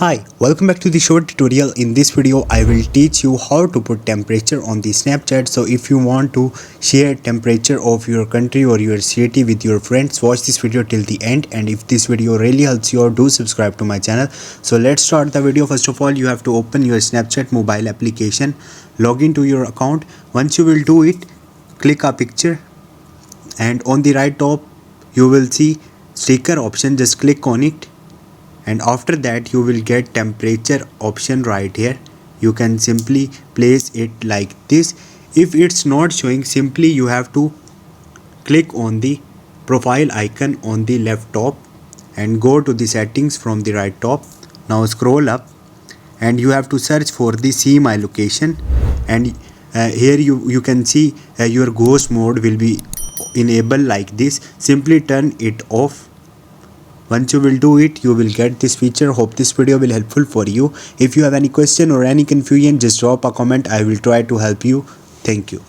Hi, welcome back to the short tutorial. In this video I will teach you how to put temperature on the Snapchat. So if you want to share temperature of your country or your city with your friends, watch this video till the end, and if this video really helps you out, do subscribe to my channel. So let's start the video. First of all, you have to open your Snapchat mobile application, log into your account. Once you will do it, click a picture, and on the right top you will see sticker option. Just click on it, and after that you will get temperature option right here. You can simply place it like this. If it's not showing, simply you have to click on the profile icon on the left top and go to the settings from the right top. Now scroll up and you have to search for the see my location, and here you can see your ghost mode will be enabled like this. Simply turn it off. Once you will do it, you will get this feature. Hope this video will helpful for you. If you have any question or any confusion, just drop a comment. I will try to help you. Thank you.